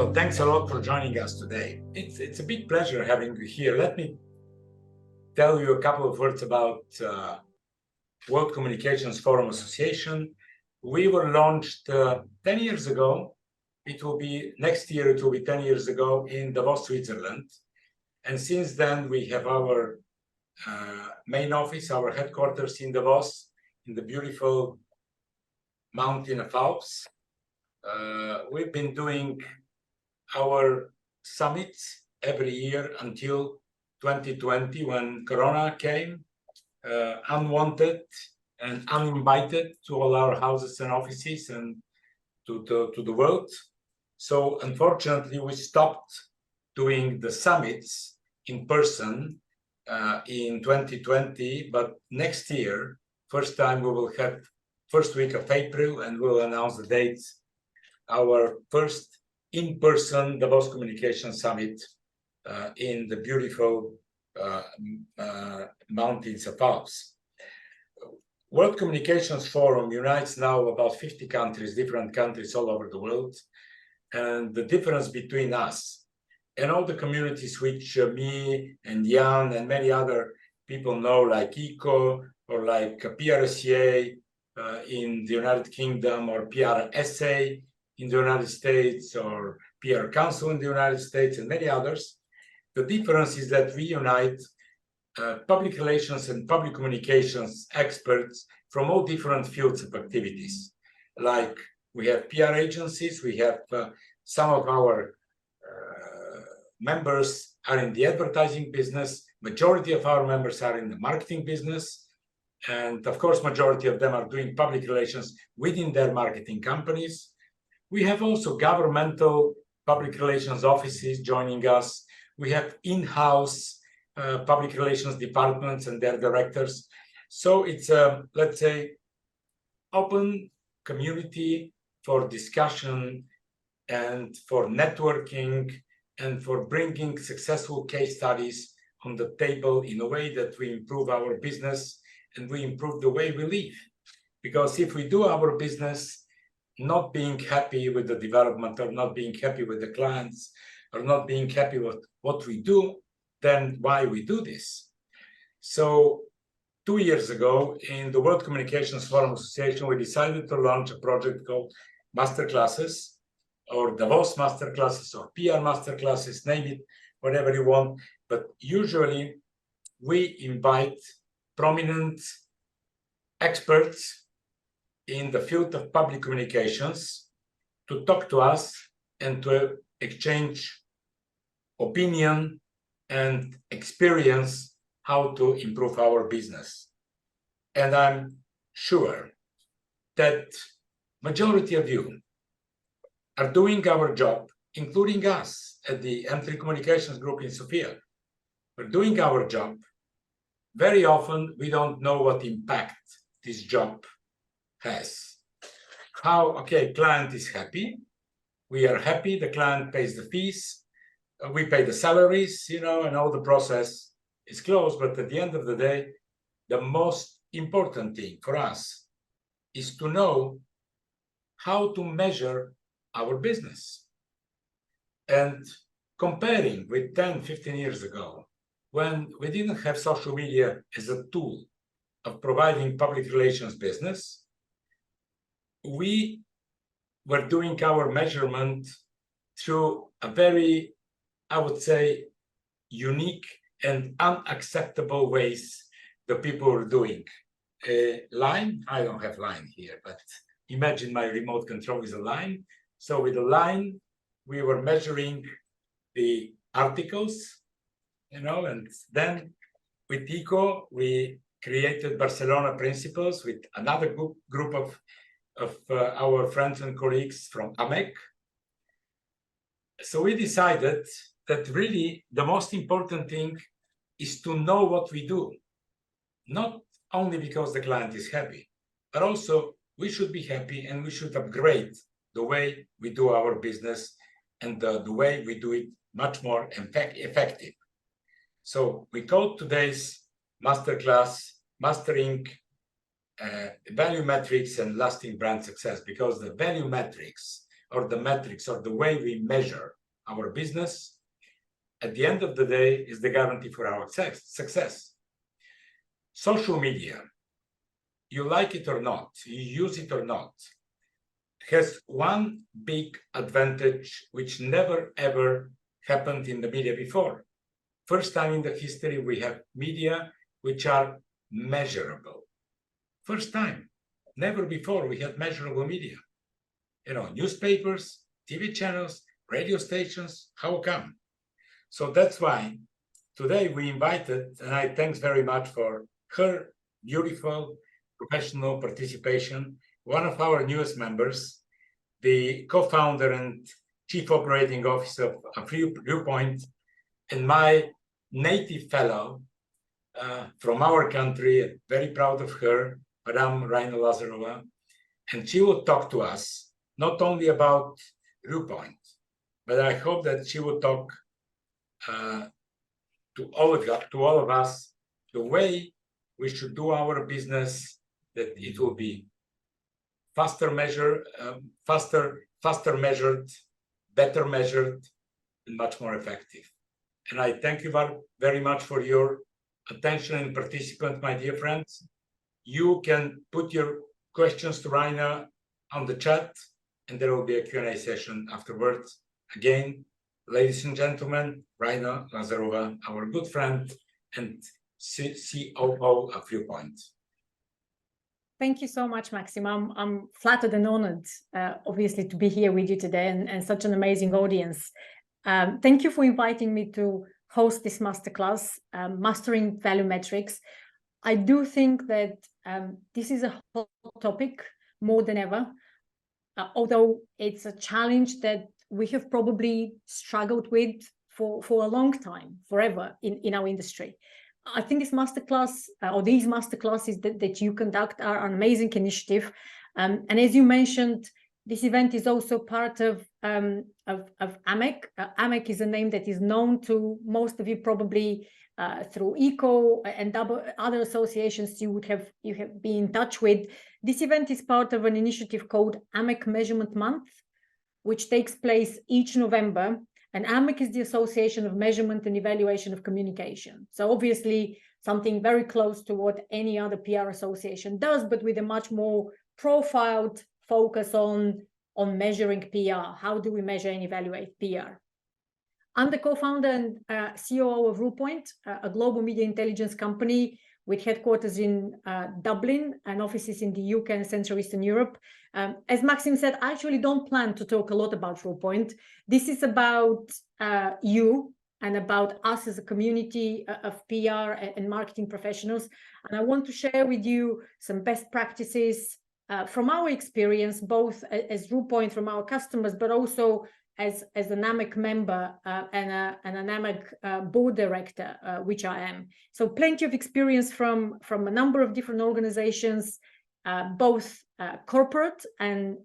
So thanks a lot for joining us today. It's a big pleasure having you here. Let me tell you a couple of words about World Communications Forum Association. We were launched 10 years ago. It will be next year, it will be 10 years ago in Davos, Switzerland. And since then, we have our main office, our headquarters in Davos, in the beautiful mountain of Alps. We've been doing our summits every year until 2020, when Corona came, unwanted and uninvited to all our houses and offices and to the world. So unfortunately, we stopped doing the summits in person in 2020, but next year, first time we will have first week of April, and we'll announce the dates, our first in-person Davos Communication Summit in the beautiful mountains of Alps. World Communications Forum unites now about 50 countries, different countries all over the world. And the difference between us and all the communities which me and Jan and many other people know, like ECO or like PRSCA in the United Kingdom, or PRSA in the United States, or PR Council in the United States, and many others. The difference is that we unite public relations and public communications experts from all different fields of activities. Like we have PR agencies, we have some of our members are in the advertising business, majority of our members are in the marketing business, and of course, majority of them are doing public relations within their marketing companies. We have also governmental public relations offices joining us. We have in-house public relations departments and their directors. So it's a, let's say, open community for discussion and for networking and for bringing successful case studies on the table in a way that we improve our business and we improve the way we live. Because if we do our business not being happy with the development, or not being happy with the clients, or not being happy with what we do, then why we do this? So 2 years ago, in the World Communications Forum Association, we decided to launch a project called Masterclasses, or Davos Masterclasses, or PR Masterclasses, name it, whatever you want. But usually we invite prominent experts in the field of public communications to talk to us and to exchange opinion and experience how to improve our business. And I'm sure that majority of you are doing our job, including us at the M3 Communications Group in Sofia. We're doing our job. Very often, we don't know what impact this job has. How, okay, client is happy. We are happy, the client pays the fees. We pay the salaries, you know, and all the process is closed. But at the end of the day, the most important thing for us is to know how to measure our business. And comparing with 10, 15 years ago, when we didn't have social media as a tool of providing public relations business, we were doing our measurement through a very, I would say, unique and unacceptable ways the people were doing. Line, I don't have line here, but imagine my remote control is a line. So with a line, we were measuring the articles, you know, and then with ECO, we created Barcelona Principles with another group of our friends and colleagues from AMEC. So we decided that really the most important thing is to know what we do, not only because the client is happy, but also we should be happy and we should upgrade the way we do our business and the way we do it much more effective. So we call today's masterclass Mastering Value Metrics and Lasting Brand Success, because the value metrics or the metrics or the way we measure our business, at the end of the day, is the guarantee for our success. Social media, you like it or not, you use it or not, has one big advantage which never ever happened in the media before. First time in the history we have media which are measurable. First time, never before we had measurable media. You know, newspapers, TV channels, radio stations, how come? So that's why today we invited, and I thanks very much for her beautiful professional participation, one of our newest members, the co-founder and chief operating officer of Ruepoint, and my native fellow from our country, very proud of her, Madame Raina Lazarova, and she will talk to us not only about Ruepoint, but I hope that she will talk to all of us the way we should do our business, that it will be faster measured, better measured, and much more effective. And I thank you very much for your attention and participation, my dear friends. You can put your questions to Raina on the chat, and there will be a Q&A session afterwards. Again, ladies and gentlemen, Raina Lazarova, our good friend and COO of Ruepoint. Thank you so much, Maxim. I'm flattered and honored, obviously, to be here with you today and such an amazing audience. Thank you for inviting me to host this masterclass, Mastering Value Metrics. I do think that this is a hot topic more than ever, although it's a challenge that we have probably struggled with for a long time, forever in our industry. I think this masterclass or these masterclasses that you conduct are an amazing initiative. And as you mentioned, this event is also part of AMEC. AMEC is a name that is known to most of you probably through ECO and other associations you have been in touch with. This event is part of an initiative called AMEC Measurement Month, which takes place each November. And AMEC is the Association of Measurement and Evaluation of Communication. So obviously something very close to what any other PR association does, but with a much more profiled focus on measuring PR. How do we measure and evaluate PR? I'm the co-founder and COO of Ruepoint, a global media intelligence company with headquarters in Dublin and offices in the UK and Central Eastern Europe. As Maxim said, I actually don't plan to talk a lot about Ruepoint. This is about you and about us as a community of PR and marketing professionals. And I want to share with you some best practices from our experience, both as Ruepoint from our customers, but also as an AMEC member and an AMEC board director, which I am. So plenty of experience from a number of different organizations, both corporate and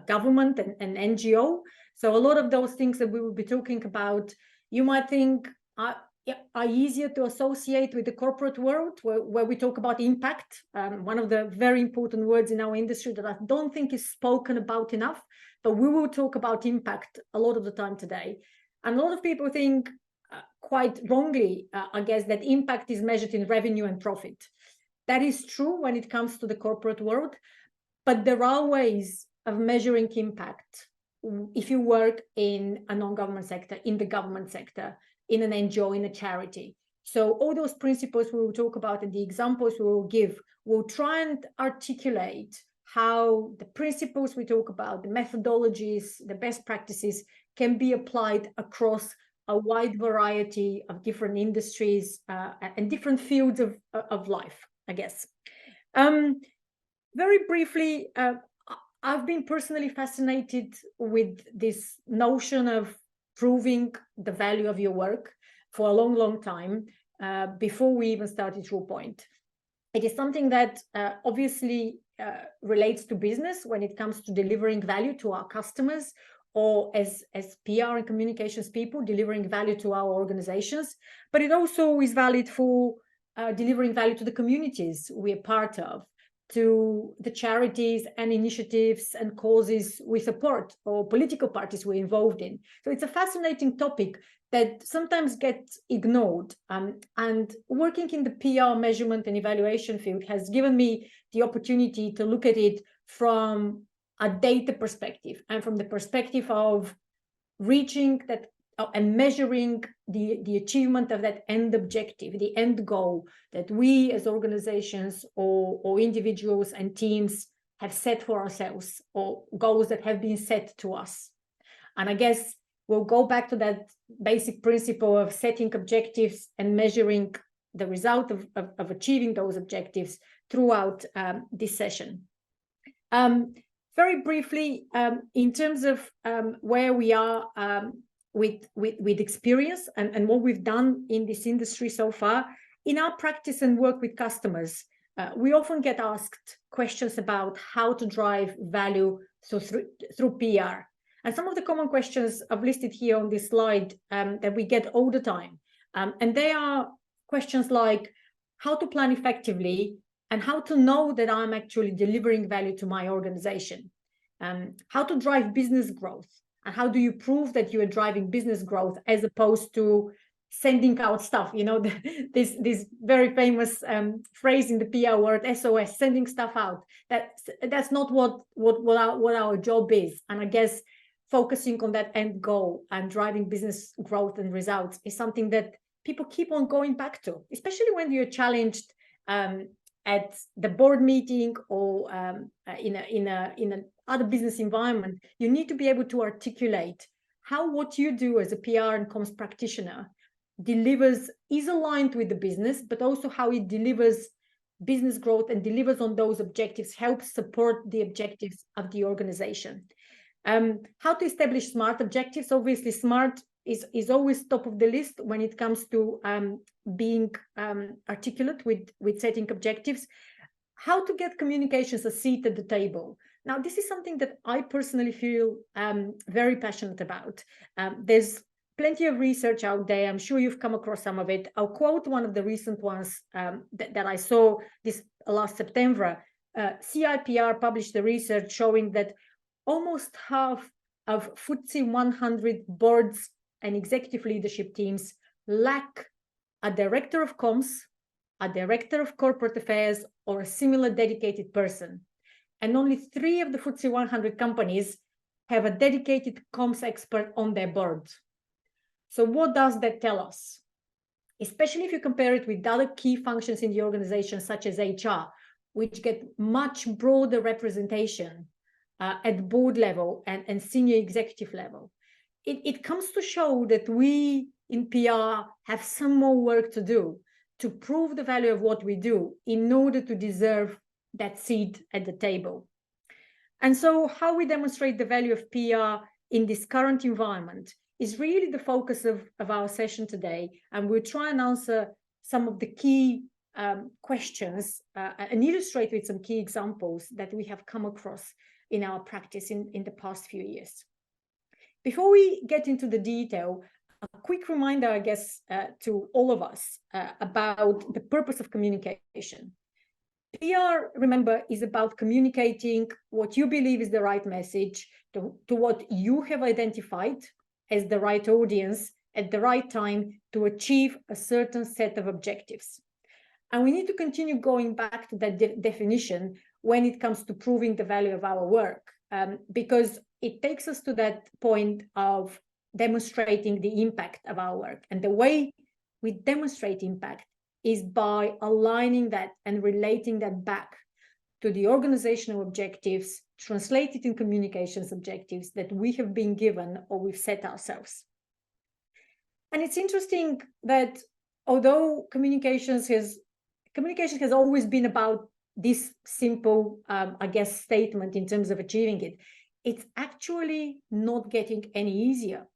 government and NGO. So a lot of those things that we will be talking about, you might think are easier to associate with the corporate world, where we talk about impact, one of the very important words in our industry that I don't think is spoken about enough, but we will talk about impact a lot of the time today. And a lot of people think, quite wrongly, I guess, that impact is measured in revenue and profit. That is true when it comes to the corporate world, but there are ways of measuring impact if you work in a non-government sector, in the government sector, in an NGO, in a charity. So all those principles we will talk about and the examples we will give will try and articulate how the principles we talk about, the methodologies, the best practices can be applied across a wide variety of different industries and different fields of life, I guess. Very briefly, I've been personally fascinated with this notion of proving the value of your work for a long, long time, before we even started Ruepoint. It is something that obviously relates to business when it comes to delivering value to our customers, or as PR and communications people delivering value to our organizations, but it also is valid for delivering value to the communities we're part of. to the charities and initiatives and causes we support or political parties we're involved in. So it's a fascinating topic that sometimes gets ignored. And working in the PR measurement and evaluation field has given me the opportunity to look at it from a data perspective and from the perspective of reaching that and measuring the achievement of that end objective, the end goal that we as organizations or individuals and teams have set for ourselves, or goals that have been set to us. And I guess we'll go back to that basic principle of setting objectives and measuring the result of achieving those objectives throughout this session. Very briefly, in terms of where we are with experience and what we've done in this industry so far, in our practice and work with customers, we often get asked questions about how to drive value through PR. And some of the common questions I've listed here on this slide that we get all the time. And they are questions like how to plan effectively and how to know that I'm actually delivering value to my organization, how to drive business growth, and how do you prove that you are driving business growth as opposed to sending out stuff? You know, this very famous phrase in the PR world, SOS, sending stuff out. That's not what our job is. And I guess focusing on that end goal and driving business growth and results is something that people keep on going back to, especially when you're challenged at the board meeting or in an other business environment. You need to be able to articulate how what you do as a PR and comms practitioner is aligned with the business, but also how it delivers business growth and delivers on those objectives, helps support the objectives of the organization. How to establish SMART objectives. Obviously, SMART is always top of the list when it comes to being articulate with setting objectives. How to get communications a seat at the table. Now, this is something that I personally feel very passionate about. There's plenty of research out there. I'm sure you've come across some of it. I'll quote one of the recent ones that I saw this last September. CIPR published the research showing that almost half of FTSE 100 boards and executive leadership teams lack a director of comms, a director of corporate affairs, or a similar dedicated person. And only 3 of the FTSE 100 companies have a dedicated comms expert on their board. So what does that tell us? Especially if you compare it with other key functions in the organization, such as HR, which get much broader representation at board level and senior executive level. It comes to show that we in PR have some more work to do to prove the value of what we do in order to deserve that seat at the table. And so how we demonstrate the value of PR in this current environment is really the focus of our session today. And we'll try and answer some of the key questions and illustrate with some key examples that we have come across in our practice in the past few years. Before we get into the detail, a quick reminder, I guess, to all of us about the purpose of communication. PR, remember, is about communicating what you believe is the right message to what you have identified as the right audience at the right time to achieve a certain set of objectives. And we need to continue going back to that definition when it comes to proving the value of our work, because it takes us to that point of demonstrating the impact of our work. And the way we demonstrate impact is by aligning that and relating that back to the organizational objectives, translated in communications objectives that we have been given or we've set ourselves. And it's interesting that although communications has always been about this simple, I guess, statement in terms of achieving it, it's actually not getting any easier.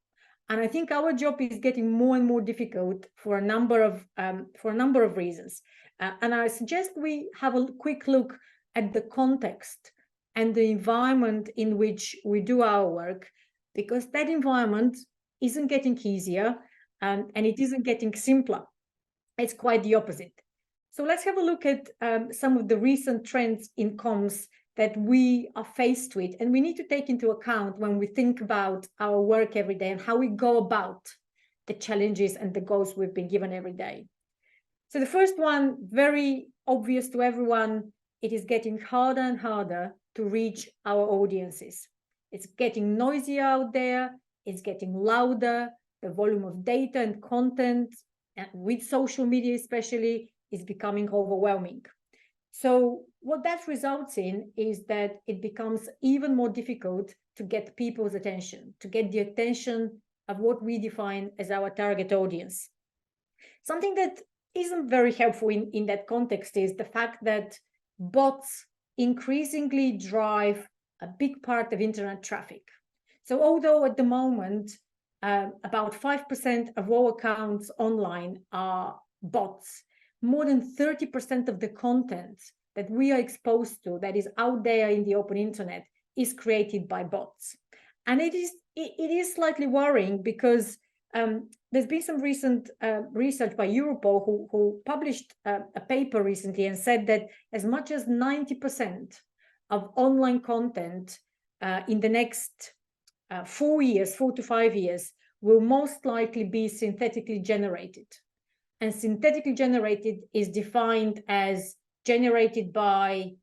And I think our job is getting more and more difficult for a number of reasons. And I suggest we have a quick look at the context and the environment in which we do our work, because that environment isn't getting easier and it isn't getting simpler. It's quite the opposite. So let's have a look at some of the recent trends in comms that we are faced with, and we need to take into account when we think about our work every day and how we go about the challenges and the goals we've been given every day. So the first one, very obvious to everyone, it is getting harder and harder to reach our audiences. It's getting noisier out there, it's getting louder, the volume of data and content, and with social media especially, is becoming overwhelming. So what that results in is that it becomes even more difficult to get people's attention, to get the attention of what we define as our target audience. Something that isn't very helpful in that context is the fact that bots increasingly drive a big part of internet traffic. So although at the moment, about 5% of all accounts online are bots, more than 30% of the content that we are exposed to that is out there in the open internet is created by bots. And it is slightly worrying because there's been some recent research by Ruepoint who published a paper recently and said that as much as 90% of online content in the next 4 to 5 years will most likely be synthetically generated. And synthetically generated is defined as generated by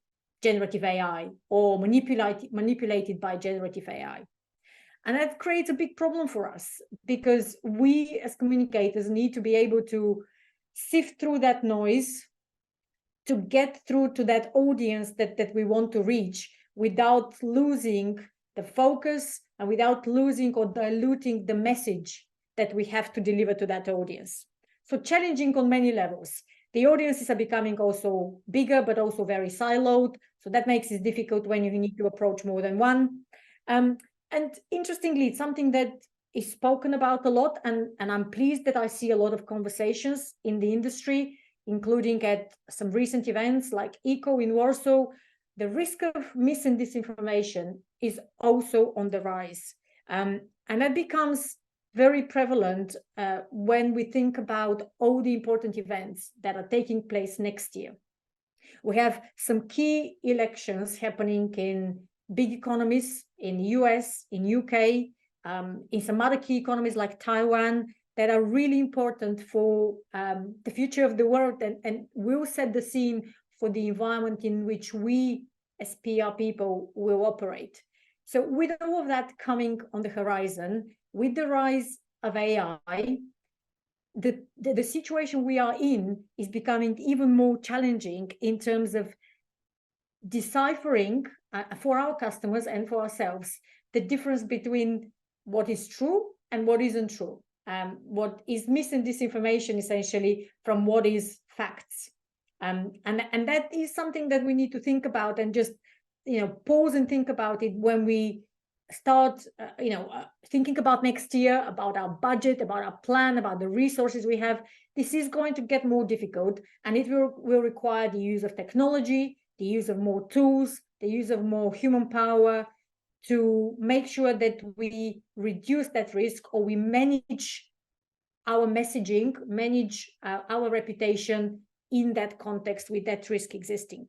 generative AI or manipulated by generative AI. And that creates a big problem for us because we as communicators need to be able to sift through that noise to get through to that audience that we want to reach without losing the focus and without losing or diluting the message that we have to deliver to that audience. So challenging on many levels. The audiences are becoming also bigger, but also very siloed. So that makes it difficult when you need to approach more than one. And interestingly, it's something that is spoken about a lot. And I'm pleased that I see a lot of conversations in the industry, including at some recent events like ECO in Warsaw. The risk of mis and disinformation is also on the rise. And that becomes very prevalent when we think about all the important events that are taking place next year. We have some key elections happening in big economies in US, in UK, in some other key economies like Taiwan that are really important for the future of the world and will set the scene for the environment in which we as PR people will operate. So with all of that coming on the horizon, with the rise of AI, the situation we are in is becoming even more challenging in terms of deciphering for our customers and for ourselves the difference between what is true and what isn't true, what is mis and disinformation essentially from what is facts. And that is something that we need to think about and just pause and think about it when we start thinking about next year, about our budget, about our plan, about the resources we have. This is going to get more difficult, and it will require the use of technology, the use of more tools, the use of more human power to make sure that we reduce that risk or we manage our messaging, manage our reputation in that context with that risk existing.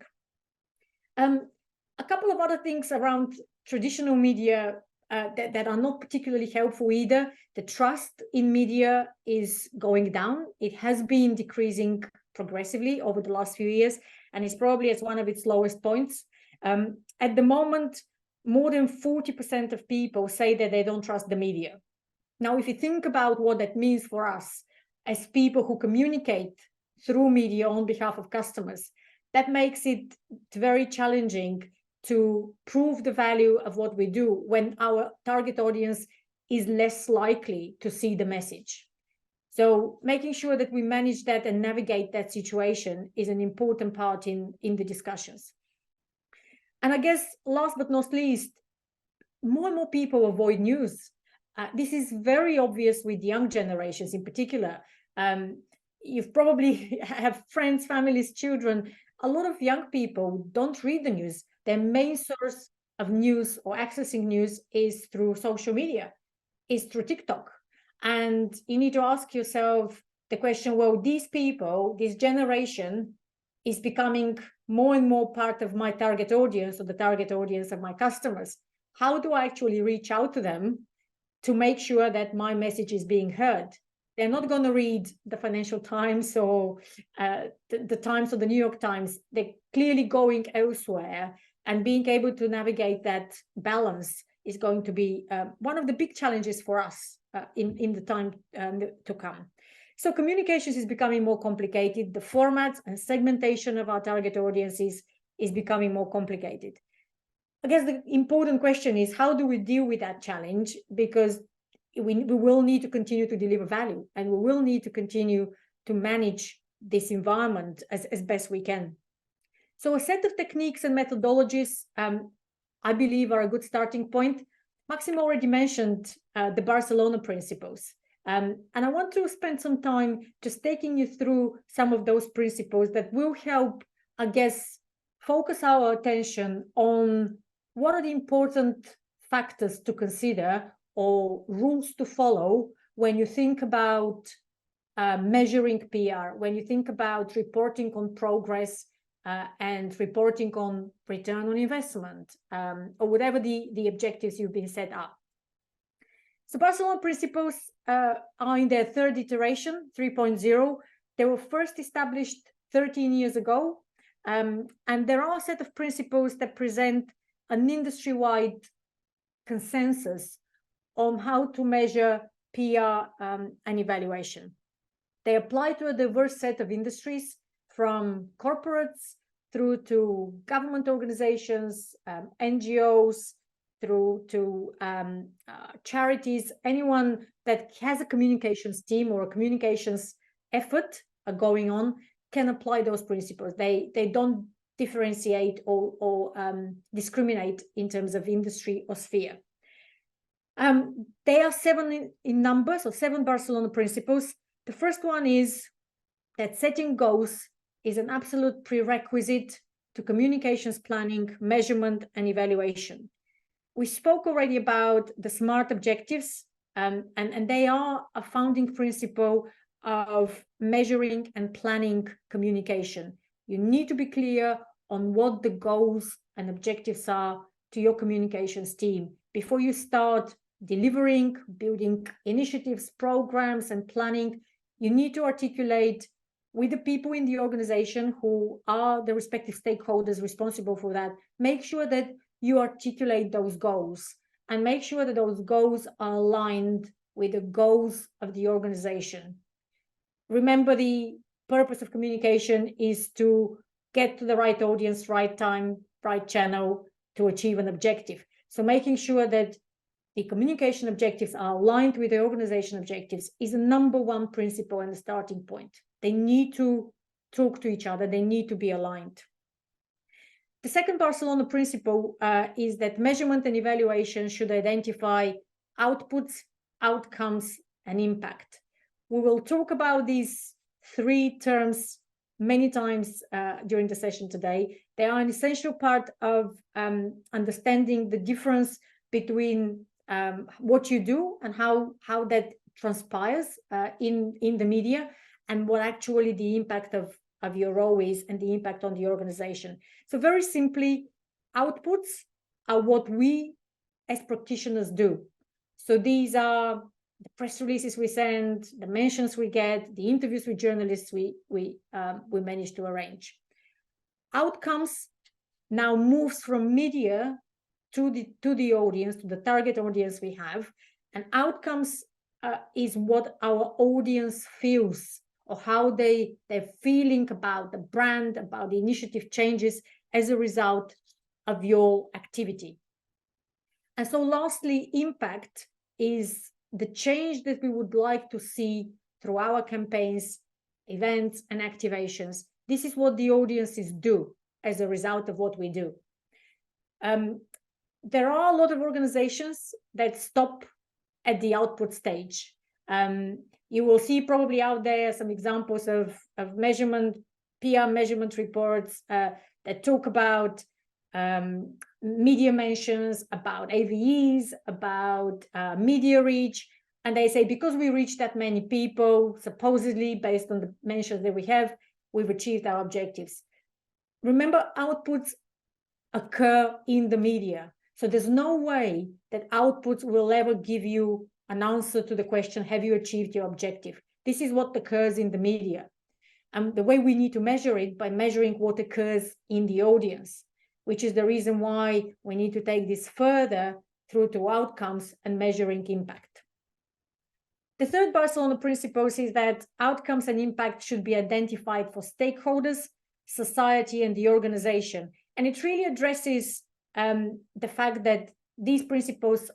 A couple of other things around traditional media that are not particularly helpful either. The trust in media is going down. It has been decreasing progressively over the last few years, and is probably at one of its lowest points. At the moment, more than 40% of people say that they don't trust the media. Now, if you think about what that means for us as people who communicate through media on behalf of customers, that makes it very challenging to prove the value of what we do when our target audience is less likely to see the message. So making sure that we manage that and navigate that situation is an important part in the discussions. And I guess last but not least, more and more people avoid news. This is very obvious with young generations in particular. You've probably have friends, families, children. A lot of young people don't read the news. Their main source of news or accessing news is through social media, is through TikTok. And you need to ask yourself the question, well, these people, this generation, is becoming more and more part of my target audience, or the target audience of my customers. How do I actually reach out to them to make sure that my message is being heard? They're not going to read the Financial Times or the Times or the New York Times. They're clearly going elsewhere, and being able to navigate that balance is going to be one of the big challenges for us in the time to come. So communications is becoming more complicated. The formats and segmentation of our target audiences is becoming more complicated. I guess the important question is, how do we deal with that challenge? Because we will need to continue to deliver value, and we will need to continue to manage this environment as best we can. So a set of techniques and methodologies, I believe, are a good starting point. Maxim already mentioned the Barcelona principles. And I want to spend some time just taking you through some of those principles that will help, I guess, focus our attention on what are the important factors to consider or rules to follow when you think about measuring PR, when you think about reporting on progress and reporting on return on investment, or whatever the objectives you've been set up. So Barcelona principles are in their third iteration, 3.0. They were first established 13 years ago. And there are a set of principles that present an industry-wide consensus on how to measure PR and evaluation. They apply to a diverse set of industries, from corporates through to government organizations, NGOs, through to charities. Anyone that has a communications team or a communications effort going on can apply those principles. They don't differentiate or discriminate in terms of industry or sphere. They are 7 in number, so 7 Barcelona principles. The first one is that setting goals is an absolute prerequisite to communications planning, measurement, and evaluation. We spoke already about the SMART objectives, and they are a founding principle of measuring and planning communication. You need to be clear on what the goals and objectives are to your communications team before you start delivering, building initiatives, programs, and planning. You need to articulate with the people in the organization who are the respective stakeholders responsible for that. Make sure that you articulate those goals and make sure that those goals are aligned with the goals of the organization. Remember, the purpose of communication is to get to the right audience, right time, right channel to achieve an objective. So making sure that the communication objectives are aligned with the organization objectives is the #1 principle and the starting point. They need to talk to each other. They need to be aligned. The second Barcelona principle is that measurement and evaluation should identify outputs, outcomes, and impact. We will talk about these 3 terms many times during the session today. They are an essential part of understanding the difference between what you do and how that transpires in the media, and what actually the impact of your role is and the impact on the organization. So very simply, outputs are what we as practitioners do. So these are the press releases we send, the mentions we get, the interviews with journalists we manage to arrange. Outcomes now moves from media to the audience, to the target audience we have, and outcomes is what our audience feels, or how they're feeling about the brand, about the initiative changes as a result of your activity. And so lastly, impact is the change that we would like to see through our campaigns, events, and activations. This is what the audiences do as a result of what we do. There are a lot of organizations that stop at the output stage. You will see probably out there some examples of measurement, PR measurement reports that talk about media mentions, about AVEs, about media reach. And they say, because we reach that many people, supposedly based on the mentions that we have, we've achieved our objectives. remember, outputs occur in the media. So there's no way that outputs will ever give you an answer to the question, have you achieved your objective? This is what occurs in the media. And the way we need to measure it by measuring what occurs in the audience, which is the reason why we need to take this further through to outcomes and measuring impact. The third Barcelona principle is that outcomes and impact should be identified for stakeholders, society, and the organization. And it really addresses the fact that these principles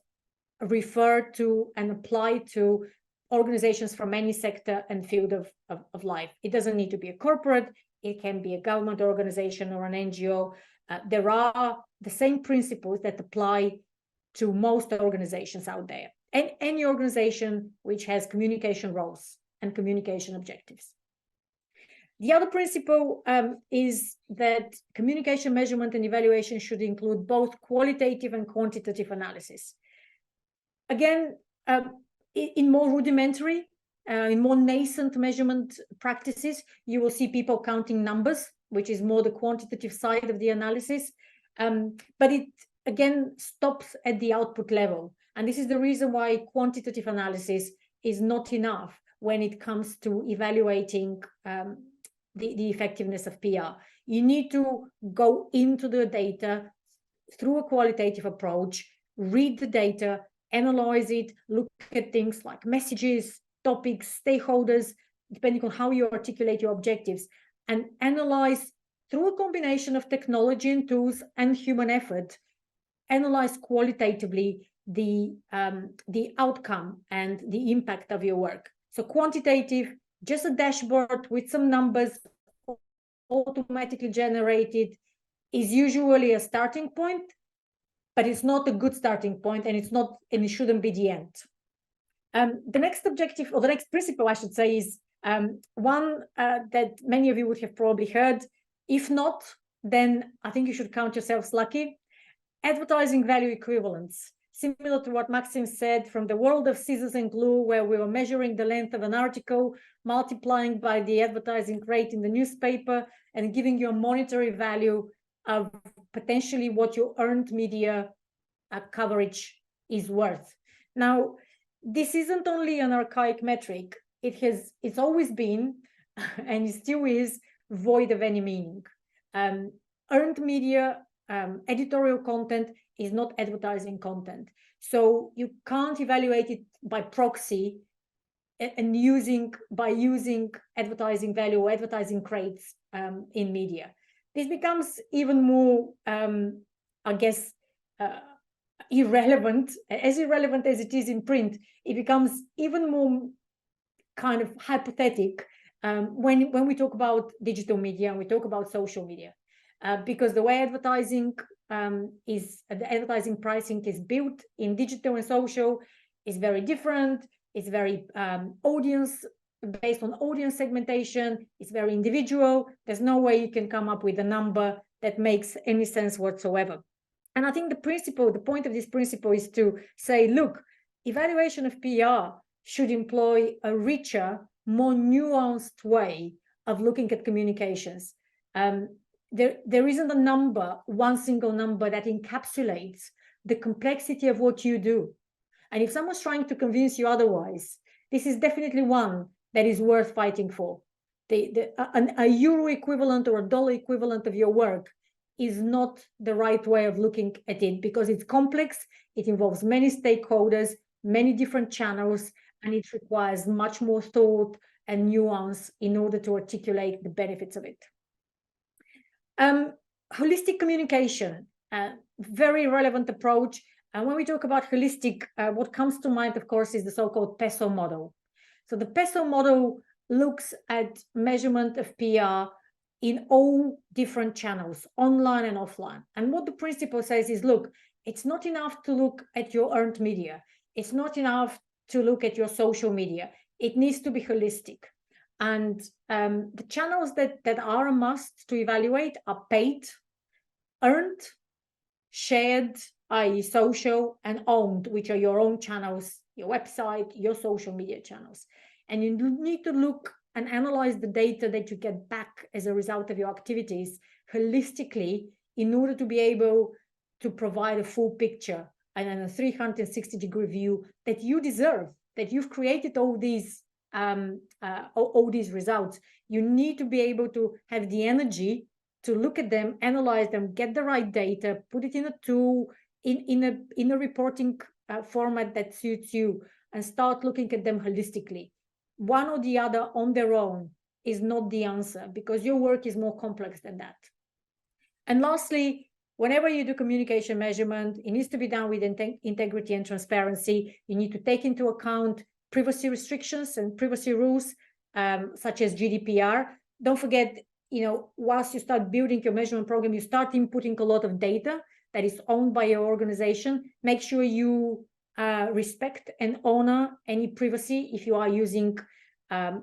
refer to and apply to organizations from any sector and field of life. It doesn't need to be a corporate, it can be a government organization or an NGO. There are the same principles that apply to most organizations out there, and any organization which has communication roles and communication objectives. The other principle is that communication measurement and evaluation should include both qualitative and quantitative analysis. Again, in more rudimentary, in more nascent measurement practices, you will see people counting numbers, which is more the quantitative side of the analysis. But it, again, stops at the output level. And this is the reason why quantitative analysis is not enough when it comes to evaluating the effectiveness of PR. You need to go into the data through a qualitative approach, read the data, analyze it, look at things like messages, topics, stakeholders, depending on how you articulate your objectives, and analyze through a combination of technology and tools and human effort, analyze qualitatively the outcome and the impact of your work. So quantitative, just a dashboard with some numbers automatically generated, is usually a starting point, but it's not a good starting point, and it shouldn't be the end. The next objective, or the next principle, I should say, is one that many of you would have probably heard. If not, then I think you should count yourselves lucky. Advertising value equivalence. Similar to what Maxim said, from the world of scissors and glue, where we were measuring the length of an article, multiplying by the advertising rate in the newspaper, and giving you a monetary value of potentially what your earned media coverage is worth. Now, this isn't only an archaic metric. It's always been, and it still is, void of any meaning. Earned media, editorial content is not advertising content. So you can't evaluate it by proxy and using advertising value or advertising rates in media. This becomes even more, I guess, irrelevant as it is in print. It becomes even more kind of hypothetical when we talk about digital media and we talk about social media, because the way advertising the advertising pricing is built in digital and social is very different. It's very based on audience segmentation. It's very individual. There's no way you can come up with a number that makes any sense whatsoever. And I think the point of this principle is to say, look, evaluation of PR should employ a richer, more nuanced way of looking at communications. There isn't a number, one single number that encapsulates the complexity of what you do. And if someone's trying to convince you otherwise, this is definitely one that is worth fighting for. A euro equivalent or a dollar equivalent of your work is not the right way of looking at it, because it's complex, it involves many stakeholders, many different channels, and it requires much more thought and nuance in order to articulate the benefits of it. Holistic communication, very relevant approach. And when we talk about holistic, what comes to mind, of course, is the so-called PESO model. So the PESO model looks at measurement of PR in all different channels, online and offline. And what the principle says is, look, it's not enough to look at your earned media. It's not enough to look at your social media. It needs to be holistic. And the channels that are a must to evaluate are paid, earned, shared, i.e. social, and owned, which are your own channels, your website, your social media channels. And you need to look and analyze the data that you get back as a result of your activities holistically in order to be able to provide a full picture and a 360-degree view that you deserve, that you've created all these results. You need to be able to have the energy to look at them, analyze them, get the right data, put it in a tool, in a reporting format that suits you, and start looking at them holistically. One or the other on their own is not the answer, because your work is more complex than that. And lastly, whenever you do communication measurement, it needs to be done with integrity and transparency. You need to take into account privacy restrictions and privacy rules, such as GDPR. Don't forget, whilst you start building your measurement program, you start inputting a lot of data that is owned by your organization. Make sure you respect and honor any privacy if you are using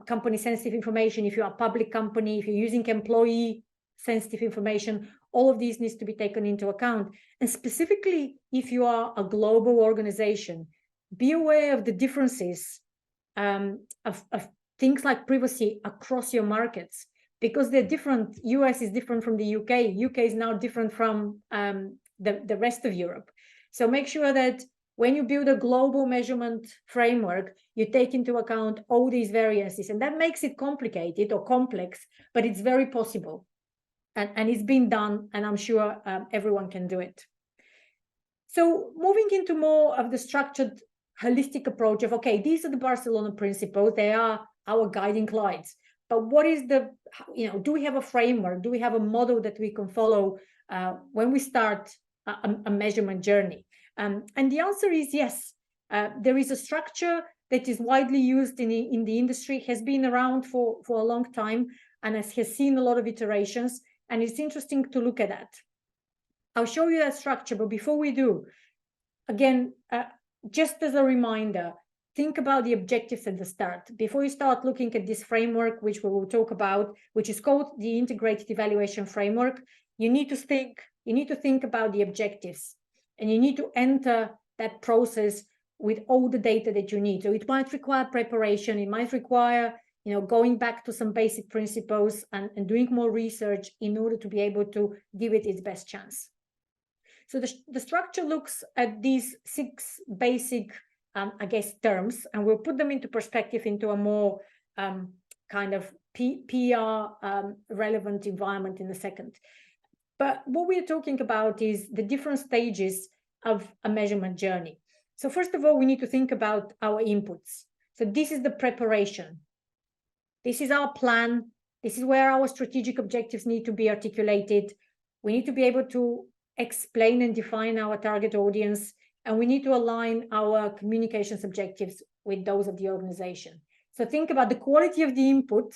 company sensitive information, if you are a public company, if you're using employee sensitive information. All of these needs to be taken into account. And specifically, if you are a global organization, be aware of the differences of things like privacy across your markets, because they're different. US is different from the UK. UK is now different from the rest of Europe. So make sure that when you build a global measurement framework, you take into account all these variances. And that makes it complicated or complex, but it's very possible. And it's been done, and I'm sure everyone can do it. So moving into more of the structured, holistic approach of, okay, these are the Barcelona principles. They are our guiding lights. But what is do we have a framework? Do we have a model that we can follow when we start a measurement journey? And the answer is yes. There is a structure that is widely used in the industry, has been around for a long time, and has seen a lot of iterations. And it's interesting to look at that. I'll show you that structure, but before we do, again, just as a reminder, think about the objectives at the start. Before you start looking at this framework, which we will talk about, which is called the Integrated Evaluation Framework, you need to think about the objectives, and you need to enter that process with all the data that you need. So it might require preparation, it might require going back to some basic principles and doing more research in order to be able to give it its best chance. So the structure looks at these 6 basic, terms, and we'll put them into perspective into a more kind of PR relevant environment in a second. But what we're talking about is the different stages of a measurement journey. So first of all, we need to think about our inputs. So this is the preparation. This is our plan. This is where our strategic objectives need to be articulated. We need to be able to explain and define our target audience, and we need to align our communications objectives with those of the organization. So think about the quality of the input,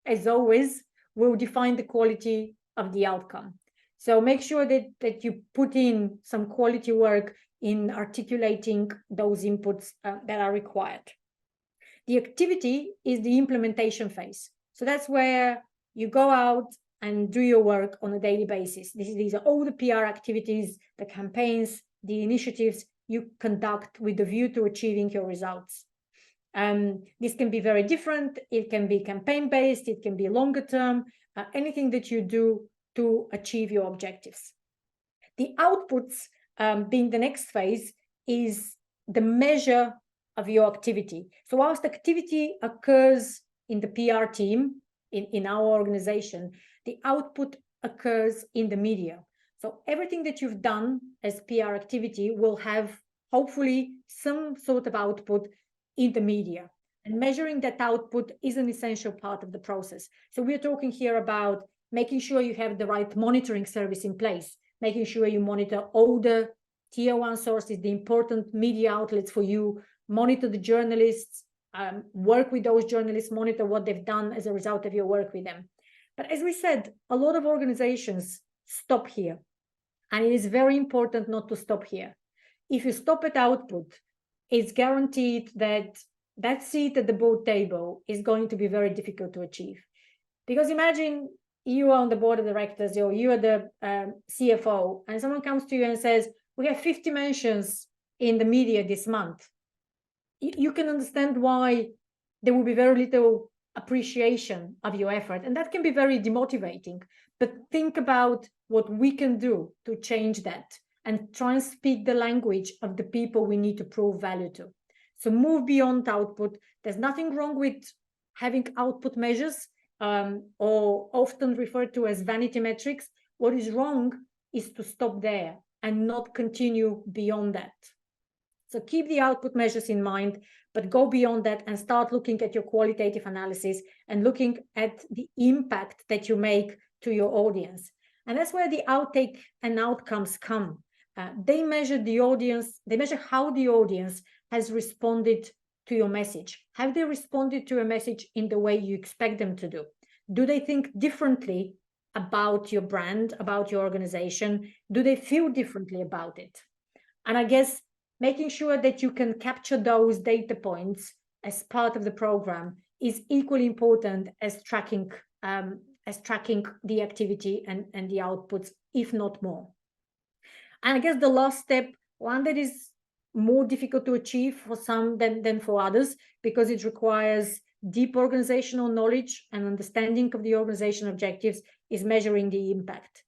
as always, will define the quality of the outcome. So make sure that you put in some quality work in articulating those inputs that are required. The activity is the implementation phase. So that's where you go out and do your work on a daily basis. These are all the PR activities, the campaigns, the initiatives you conduct with the view to achieving your results. This can be very different. It can be campaign-based. It can be longer term, anything that you do to achieve your objectives. The outputs, being the next phase, is the measure of your activity. So whilst activity occurs in the PR team, in our organization, the output occurs in the media. So everything that you've done as PR activity will have, hopefully, some sort of output in the media. And measuring that output is an essential part of the process. So we're talking here about making sure you have the right monitoring service in place, making sure you monitor all the tier 1 sources, the important media outlets for you, monitor the journalists, work with those journalists, monitor what they've done as a result of your work with them. But as we said, a lot of organizations stop here. And it is very important not to stop here. If you stop at output, it's guaranteed that that seat at the board table is going to be very difficult to achieve. Because imagine you are on the board of directors, or you are the CFO, and someone comes to you and says, we have 50 mentions in the media this month. You can understand why there will be very little appreciation of your effort. And that can be very demotivating. But think about what we can do to change that and try and speak the language of the people we need to prove value to. So move beyond output. There's nothing wrong with having output measures, or often referred to as vanity metrics. What is wrong is to stop there and not continue beyond that. So keep the output measures in mind, but go beyond that and start looking at your qualitative analysis and looking at the impact that you make to your audience. And that's where the outtake and outcomes come. They measure the audience, they measure how the audience has responded to your message. Have they responded to a message in the way you expect them to do? Do they think differently about your brand, about your organization? Do they feel differently about it? And I guess making sure that you can capture those data points as part of the program is equally important as tracking the activity and the outputs, if not more. And I guess the last step, one that is more difficult to achieve for some than for others, because it requires deep organizational knowledge and understanding of the organization objectives, is measuring the impact.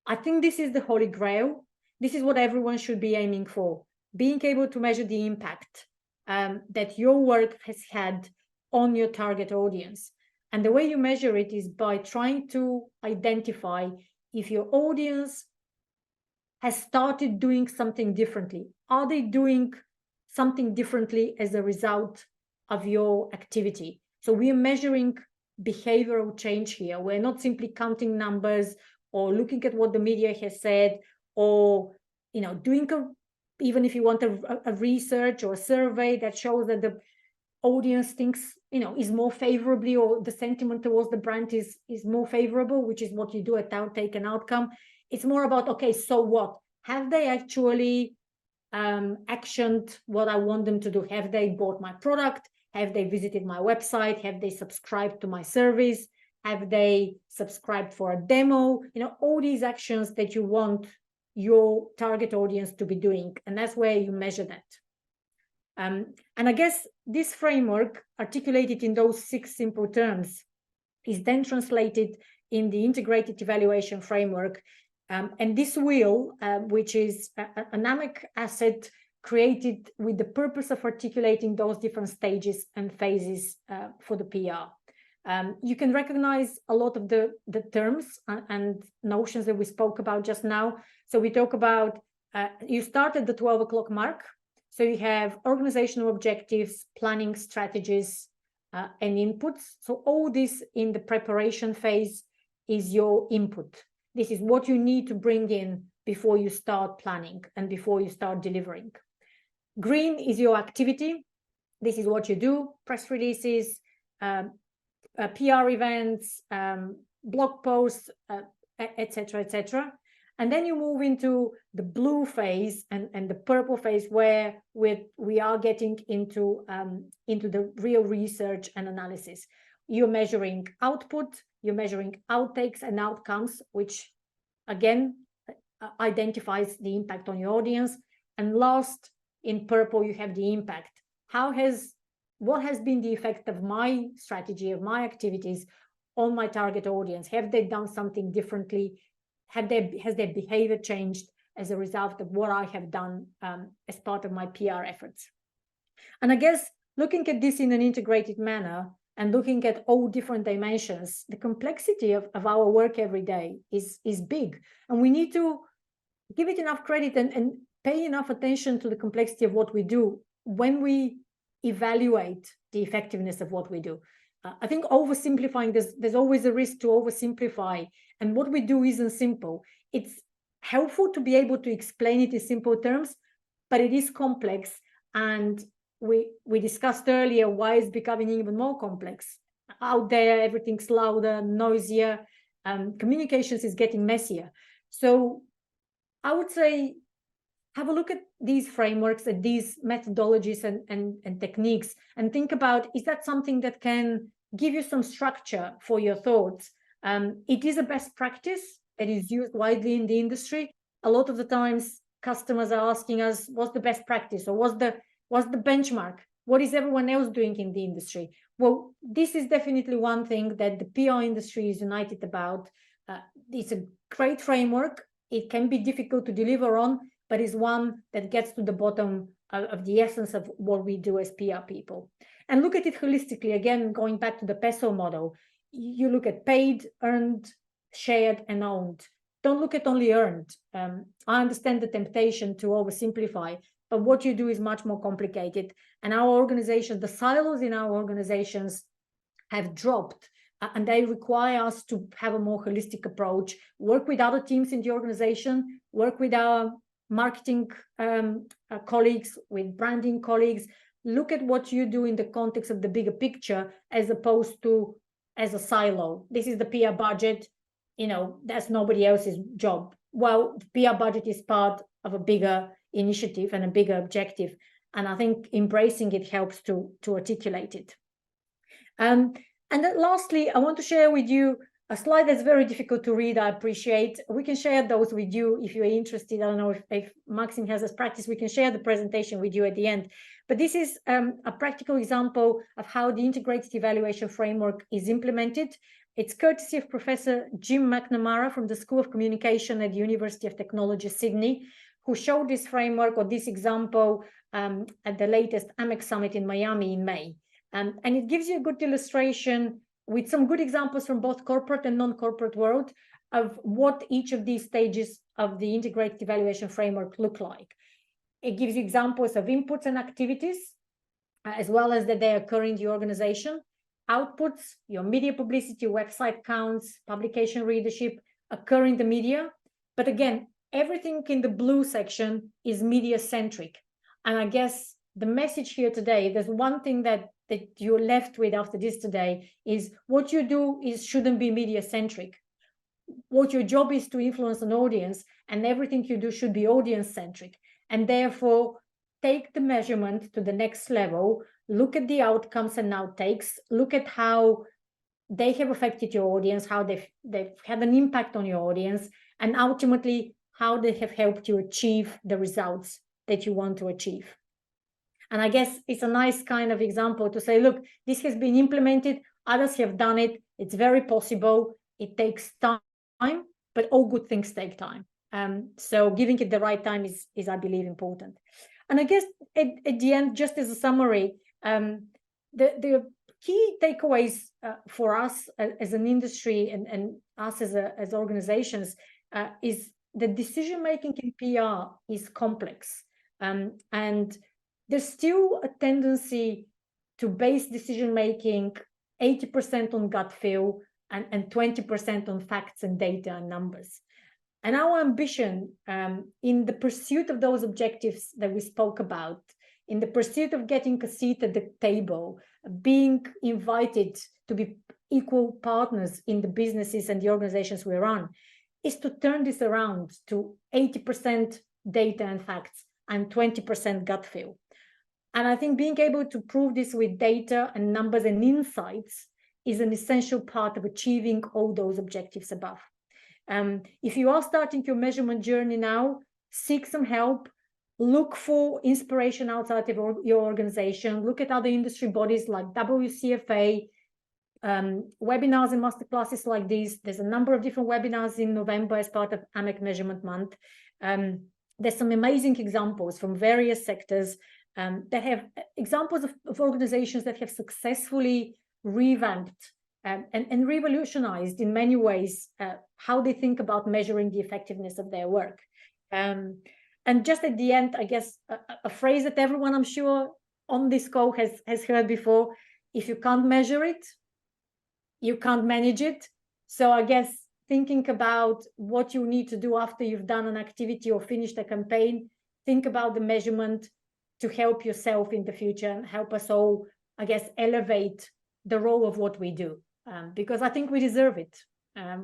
I think this is the holy grail. This is what everyone should be aiming for, being able to measure the impact that your work has had on your target audience. And the way you measure it is by trying to identify if your audience has started doing something differently. Are they doing something differently as a result of your activity? So we are measuring behavioral change here. We're not simply counting numbers or looking at what the media has said, or doing even if you want a research or a survey that shows that the audience thinks is more favorably, or the sentiment towards the brand is more favorable, which is what you do at outtake and outcome. It's more about, okay, so what? Have they actually actioned what I want them to do? Have they bought my product? Have they visited my website? Have they subscribed to my service? Have they subscribed for a demo? All these actions that you want your target audience to be doing. And that's where you measure that. And I guess this framework, articulated in those 6 simple terms, is then translated in the integrated evaluation framework. And this wheel, which is an AMEC asset created with the purpose of articulating those different stages and phases for the PR. You can recognize a lot of the terms and notions that we spoke about just now. So we talk about, you start at the 12 o'clock mark. So you have organizational objectives, planning strategies, and inputs. So all this in the preparation phase is your input. This is what you need to bring in before you start planning and before you start delivering. Green is your activity. This is what you do: press releases, PR events, blog posts, etc., etc. And then you move into the blue phase and the purple phase, where we are getting into the real research and analysis. You're measuring output, you're measuring outtakes and outcomes, which again identifies the impact on your audience. And last, in purple, you have the impact. What has been the effect of my strategy, of my activities on my target audience? Have they done something differently? Has their behavior changed as a result of what I have done as part of my PR efforts? And I guess looking at this in an integrated manner and looking at all different dimensions, the complexity of our work every day is big. And we need to give it enough credit and pay enough attention to the complexity of what we do when we evaluate the effectiveness of what we do. I think oversimplifying, there's always a risk to oversimplify. And what we do isn't simple. It's helpful to be able to explain it in simple terms, but it is complex. And we discussed earlier why it's becoming even more complex. Out there, everything's louder, noisier, communications is getting messier. So I would say, have a look at these frameworks, at these methodologies and techniques, and think about, is that something that can give you some structure for your thoughts? It is a best practice that is used widely in the industry. A lot of the times, customers are asking us, what's the best practice, or what's the benchmark? What is everyone else doing in the industry? Well, this is definitely one thing that the PR industry is united about. It's a great framework. It can be difficult to deliver on, but it's one that gets to the bottom of the essence of what we do as PR people. And look at it holistically, again, going back to the PESO model. You look at paid, earned, shared, and owned. Don't look at only earned. I understand the temptation to oversimplify, but what you do is much more complicated. And our organization, the silos in our organizations have dropped, and they require us to have a more holistic approach, work with other teams in the organization, work with our marketing colleagues, with branding colleagues, look at what you do in the context of the bigger picture, as opposed to as a silo. This is the PR budget, that's nobody else's job. Well, the PR budget is part of a bigger initiative and a bigger objective. And I think embracing it helps to articulate it. And then lastly, I want to share with you a slide that's very difficult to read. I appreciate. We can share those with you if you're interested. I don't know if Maxim has as practice, we can share the presentation with you at the end. But this is a practical example of how the integrated evaluation framework is implemented. It's courtesy of Professor Jim McNamara from the School of Communication at the University of Technology, Sydney, who showed this framework or this example at the latest AMEC summit in Miami in May. And it gives you a good illustration with some good examples from both corporate and non-corporate world of what each of these stages of the integrated evaluation framework look like. It gives you examples of inputs and activities, as well as that they occur in the organization. Outputs, your media publicity, website counts, publication readership occur in the media. But again, everything in the blue section is media-centric. And I guess the message here today, there's one thing that you're left with after this today, is what you do shouldn't be media-centric. What your job is to influence an audience, and everything you do should be audience-centric. And therefore, take the measurement to the next level, look at the outcomes and outtakes, look at how they have affected your audience, how they've had an impact on your audience, and ultimately how they have helped you achieve the results that you want to achieve. And I guess it's a nice kind of example to say, look, this has been implemented, others have done it, it's very possible, it takes time, but all good things take time. So giving it the right time is I believe, important. And I guess at the end, just as a summary, the key takeaways for us as an industry and us as organizations is the decision-making in PR is complex. And there's still a tendency to base decision-making 80% on gut feel and 20% on facts and data and numbers. And our ambition in the pursuit of those objectives that we spoke about, in the pursuit of getting a seat at the table, being invited to be equal partners in the businesses and the organizations we run, is to turn this around to 80% data and facts and 20% gut feel. And I think being able to prove this with data and numbers and insights is an essential part of achieving all those objectives above. If you are starting your measurement journey now, seek some help, look for inspiration outside of your organization, look at other industry bodies like WCFA, webinars and masterclasses like these. There's a number of different webinars in November as part of AMEC Measurement Month. There's some amazing examples from various sectors that have examples of organizations that have successfully revamped and revolutionized in many ways how they think about measuring the effectiveness of their work. And just at the end, I guess a phrase that everyone I'm sure on this call has heard before: if you can't measure it, you can't manage it. So I guess thinking about what you need to do after you've done an activity or finished a campaign, think about the measurement to help yourself in the future and help us all, I guess, elevate the role of what we do. Because I think we deserve it.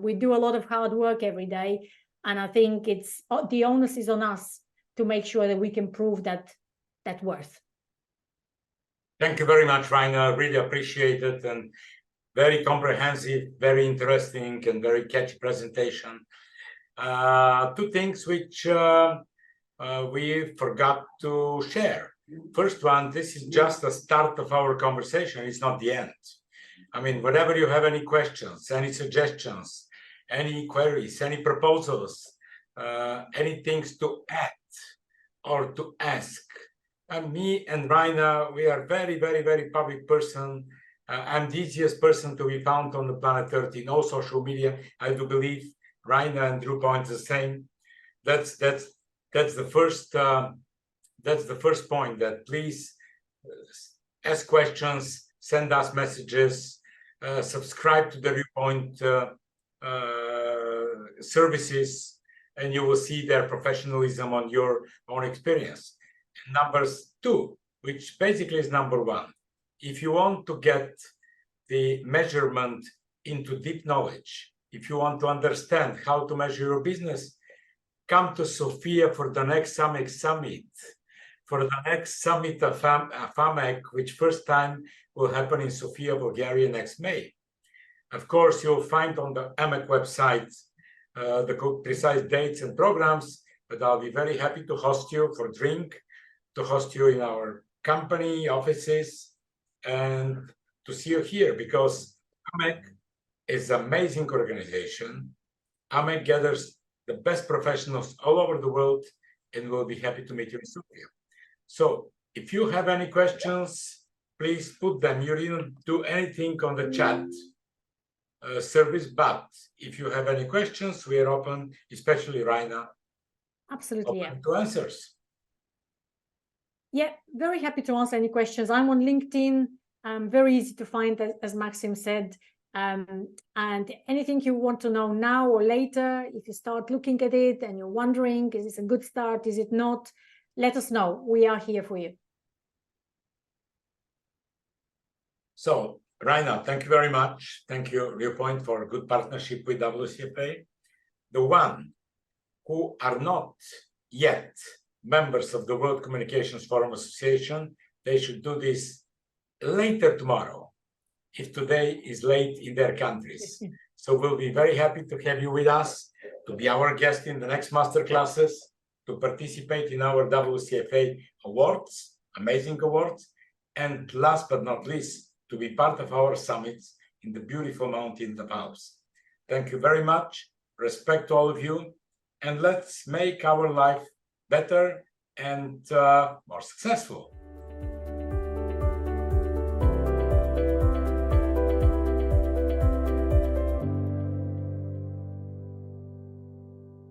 We do a lot of hard work every day, and I think it's the onus is on us to make sure that we can prove that worth. Thank you very much, Raina. Really appreciate it, and very comprehensive, very interesting, and very catchy presentation. Two things which we forgot to share. First one, this is just the start of our conversation. It's not the end. I mean, whatever you have any questions, any suggestions, any queries, any proposals, any things to add or to ask. And me and Raina, we are very, very, very public person. I'm the easiest person to be found on the planet Earth in all social media. I do believe Raina and Ruepoint is the same. That's the first point. That please ask questions, send us messages, subscribe to the Ruepoint services, and you will see their professionalism on your own experience. Number two, which basically is number one, if you want to get the measurement into deep knowledge, if you want to understand how to measure your business, come to Sofia for the next AMEC summit, for the next summit of AMEC, which first time will happen in Sofia, Bulgaria next May. Of course, you'll find on the AMEC website the precise dates and programs, but I'll be very happy to host you for a drink, to host you in our company offices, and to see you here, because AMEC is an amazing organization. AMEC gathers the best professionals all over the world, and we'll be happy to meet you in Sofia. So if you have any questions, please put them. You didn't do anything on the chat service, but if you have any questions, we are open, especially Raina. Absolutely, open to answers. Yeah, very happy to answer any questions. I'm on LinkedIn. Very easy to find, as Maxim said. And anything you want to know now or later, if you start looking at it and you're wondering, is this a good start? Is it not? Let us know. We are here for you. So, Raina, thank you very much. Thank you, Ruepoint, for a good partnership with WCFA. The one who are not yet members of the World Communications Forum Association, they should do this later tomorrow, if today is late in their countries. So we'll be very happy to have you with us, to be our guest in the next Masterclasses, to participate in our WCFA awards, amazing awards, and last but not least, to be part of our summits in the beautiful mountain of Alps. Thank you very much. Respect to all of you, and let's make our life better and more successful.